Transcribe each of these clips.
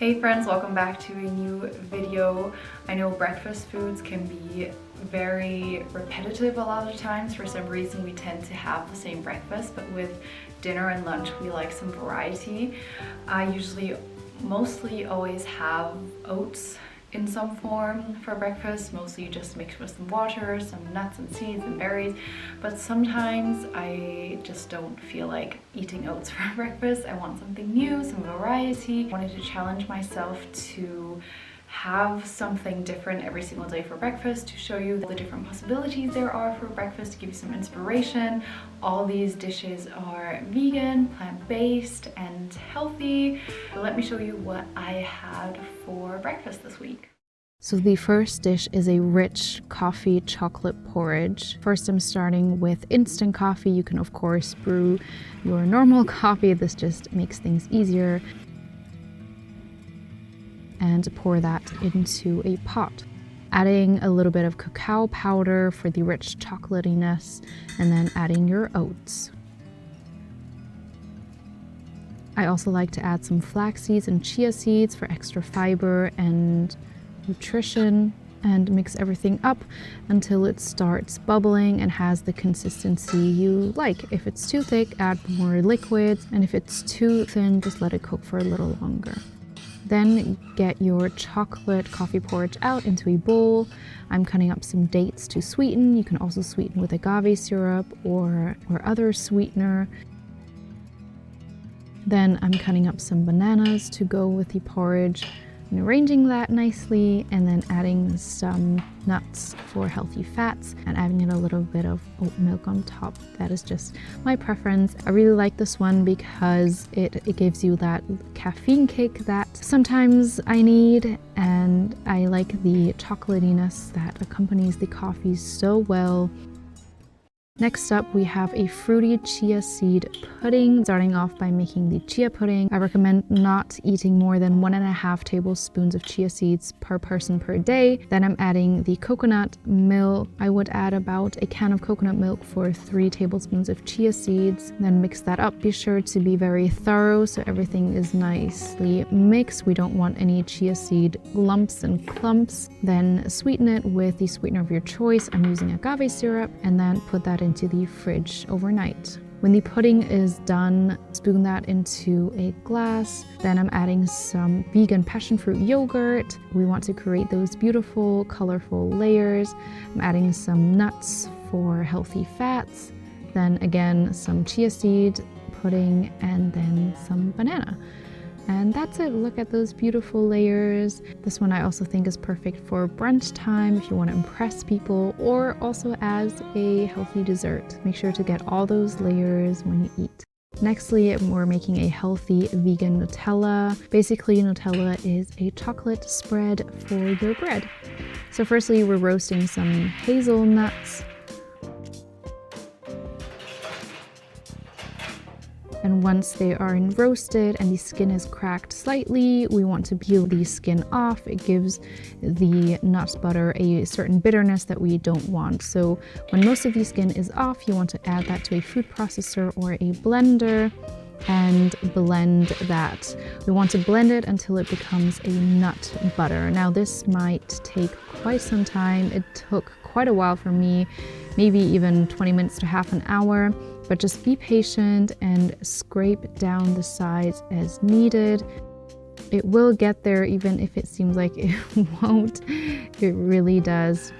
Hey friends, welcome back to a new video. I know breakfast foods can be very repetitive a lot of times. For some reason we tend to have the same breakfast, but with dinner and lunch we like some variety. I usually mostly always have oats in some form for breakfast, mostly just mixed with some water, some nuts and seeds and berries, but sometimes I just don't feel like eating oats for breakfast. I want something new, some variety. I wanted to challenge myself to have something different every single day for breakfast, to show you the different possibilities there are for breakfast, to give you some inspiration. All these dishes are vegan, plant-based, and healthy. So let me show you what I had for breakfast this week. So the first dish is a rich coffee chocolate porridge. First, I'm starting with instant coffee. You can of course brew your normal coffee. This just makes things easier. And pour that into a pot. Adding a little bit of cacao powder for the rich chocolatiness, and then adding your oats. I also like to add some flax seeds and chia seeds for extra fiber and nutrition, and mix everything up until it starts bubbling and has the consistency you like. If it's too thick, add more liquids, and if it's too thin, just let it cook for a little longer. Then get your chocolate coffee porridge out into a bowl. I'm cutting up some dates to sweeten. You can also sweeten with agave syrup or other sweetener. Then I'm cutting up some bananas to go with the porridge and arranging that nicely, and then adding some nuts for healthy fats and adding in a little bit of oat milk on top. That is just my preference. I really like this one because it gives you that caffeine kick that sometimes I need, and I like the chocolatiness that accompanies the coffee so well. Next up, we have a fruity chia seed pudding. Starting off by making the chia pudding, I recommend not eating more than 1.5 tablespoons of chia seeds per person per day. Then I'm adding the coconut milk. I would add about a can of coconut milk for 3 tablespoons of chia seeds. Then mix that up. Be sure to be very thorough so everything is nicely mixed. We don't want any chia seed lumps and clumps. Then sweeten it with the sweetener of your choice. I'm using agave syrup, and then put that into the fridge overnight. When the pudding is done, spoon that into a glass. Then I'm adding some vegan passion fruit yogurt. We want to create those beautiful, colorful layers. I'm adding some nuts for healthy fats. Then again, some chia seed pudding, and then some banana. And that's it. Look at those beautiful layers. This one I also think is perfect for brunch time if you want to impress people, or also as a healthy dessert. Make sure to get all those layers when you eat. Nextly, we're making a healthy vegan Nutella. Basically, Nutella is a chocolate spread for your bread. So firstly, we're roasting some hazelnuts. And once they are roasted and the skin is cracked slightly, we want to peel the skin off. It gives the nut butter a certain bitterness that we don't want. So when most of the skin is off, you want to add that to a food processor or a blender and blend that. We want to blend it until it becomes a nut butter. Now this might take quite some time. It took quite a while for me, maybe even 20 minutes to half an hour. But just be patient and scrape down the sides as needed. It will get there even if it seems like it won't. It really does.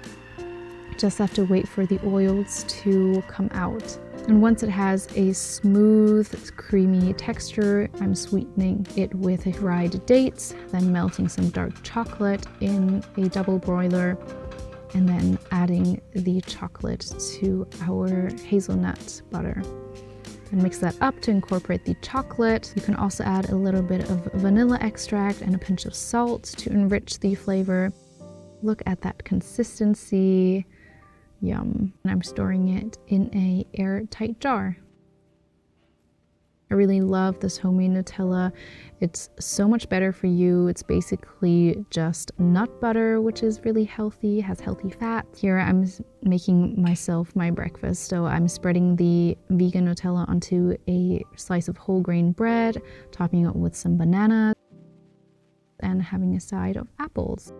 Just have to wait for the oils to come out. And once it has a smooth, creamy texture, I'm sweetening it with dried dates, then melting some dark chocolate in a double broiler, and then adding the chocolate to our hazelnut butter. And mix that up to incorporate the chocolate. You can also add a little bit of vanilla extract and a pinch of salt to enrich the flavor. Look at that consistency. Yum. And I'm storing it in an airtight jar. I really love this homemade Nutella. It's so much better for you. It's basically just nut butter, which is really healthy, has healthy fat. Here I'm making myself my breakfast. So I'm spreading the vegan Nutella onto a slice of whole grain bread, topping it with some banana. and having a side of apples.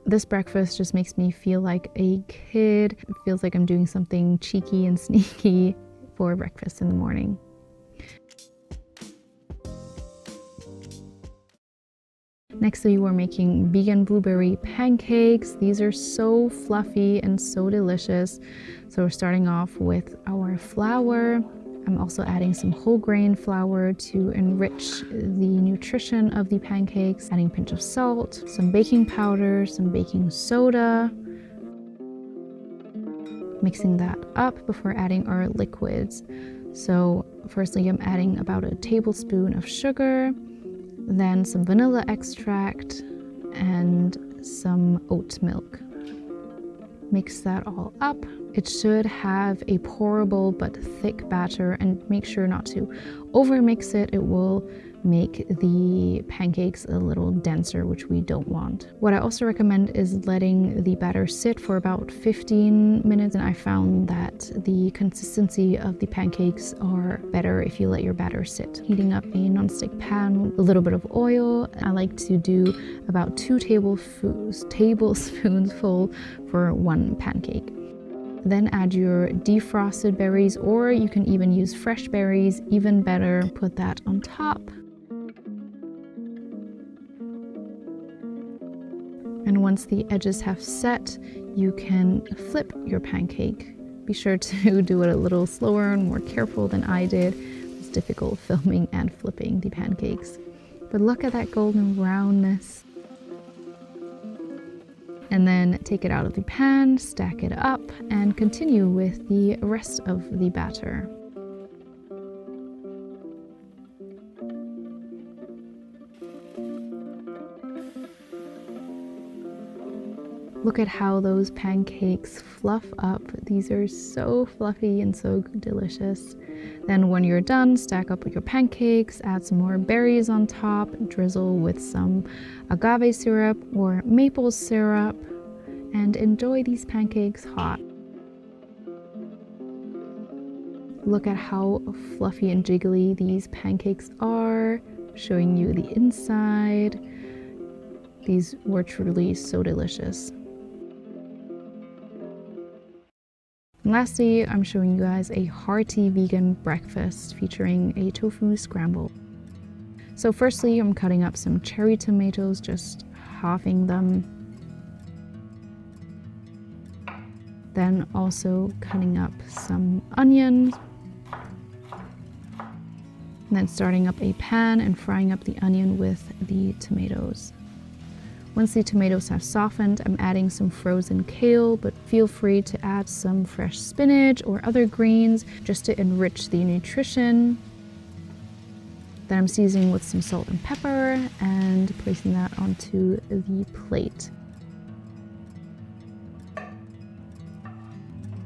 This breakfast just makes me feel like a kid. It feels like I'm doing something cheeky and sneaky for breakfast in the morning. Nextly, we're making vegan blueberry pancakes. These are so fluffy and so delicious. So we're starting off with our flour. I'm also adding some whole grain flour to enrich the nutrition of the pancakes, adding a pinch of salt, some baking powder, some baking soda. Mixing that up before adding our liquids. So firstly, I'm adding about a tablespoon of sugar, then some vanilla extract and some oat milk. Mix that all up. It should have a pourable but thick batter, and make sure not to overmix it. It will make the pancakes a little denser, which we don't want. What I also recommend is letting the batter sit for about 15 minutes, and I found that the consistency of the pancakes are better if you let your batter sit. Heating up a nonstick pan, a little bit of oil. I like to do about 2 tablespoons full for 1 pancake. Then add your defrosted berries, or you can even use fresh berries, even better. Put that on top. And once the edges have set, you can flip your pancake. Be sure to do it a little slower and more careful than I did. It's difficult filming and flipping the pancakes. But look at that golden brownness. And then take it out of the pan, stack it up, and continue with the rest of the batter. Look at how those pancakes fluff up. These are so fluffy and so delicious. Then when you're done, stack up your pancakes, add some more berries on top, drizzle with some agave syrup or maple syrup, and enjoy these pancakes hot. Look at how fluffy and jiggly these pancakes are, showing you the inside. These were truly so delicious. And lastly, I'm showing you guys a hearty vegan breakfast featuring a tofu scramble. So firstly, I'm cutting up some cherry tomatoes, just halving them. Then also cutting up some onions. And then starting up a pan and frying up the onion with the tomatoes. Once the tomatoes have softened, I'm adding some frozen kale, but feel free to add some fresh spinach or other greens just to enrich the nutrition. Then I'm seasoning with some salt and pepper and placing that onto the plate.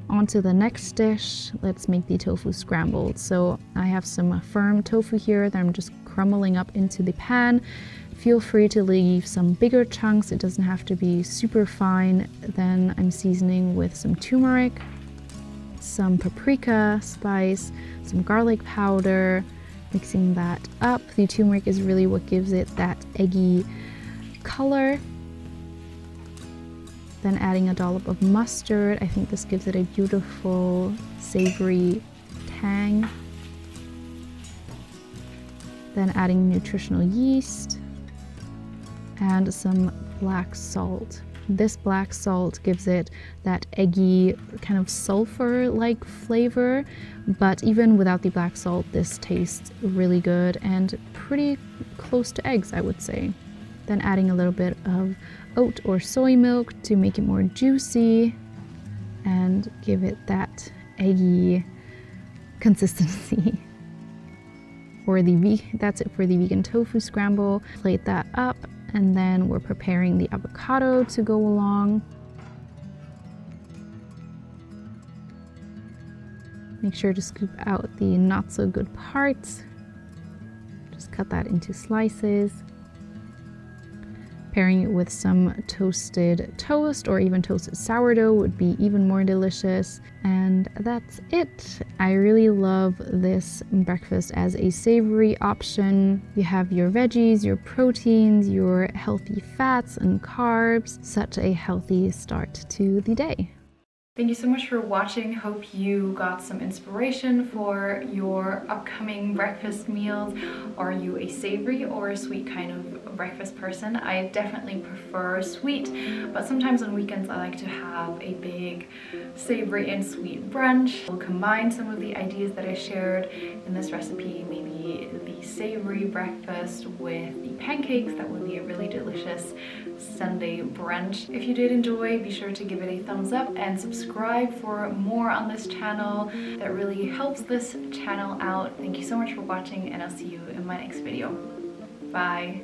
On to the next dish, let's make the tofu scrambled. So I have some firm tofu here that I'm just crumbling up into the pan. Feel free to leave some bigger chunks, it doesn't have to be super fine. Then I'm seasoning with some turmeric, some paprika spice, some garlic powder, mixing that up. The turmeric is really what gives it that eggy color. Then adding a dollop of mustard. I think this gives it a beautiful savory tang. Then adding nutritional yeast and some black salt. This black salt gives it that eggy kind of sulfur-like flavor, but even without the black salt, this tastes really good and pretty close to eggs, I would say. Then adding a little bit of oat or soy milk to make it more juicy and give it that eggy consistency. That's it for the vegan tofu scramble. Plate that up, and then we're preparing the avocado to go along. Make sure to scoop out the not so good parts. Just cut that into slices. Pairing it with some toasted toast or even toasted sourdough would be even more delicious. And that's it. I really love this breakfast as a savory option. You have your veggies, your proteins, your healthy fats and carbs. Such a healthy start to the day. Thank you so much for watching. Hope you got some inspiration for your upcoming breakfast meals. Are you a savory or a sweet kind of breakfast person? I definitely prefer sweet, but sometimes on weekends I like to have a big savory and sweet brunch. We'll combine some of the ideas that I shared in this recipe, maybe the savory breakfast with the pancakes. That would be a really delicious Sunday brunch. If you did enjoy, be sure to give it a thumbs up and subscribe for more on this channel. That really helps this channel out. Thank you so much for watching, and I'll see you in my next video. Bye.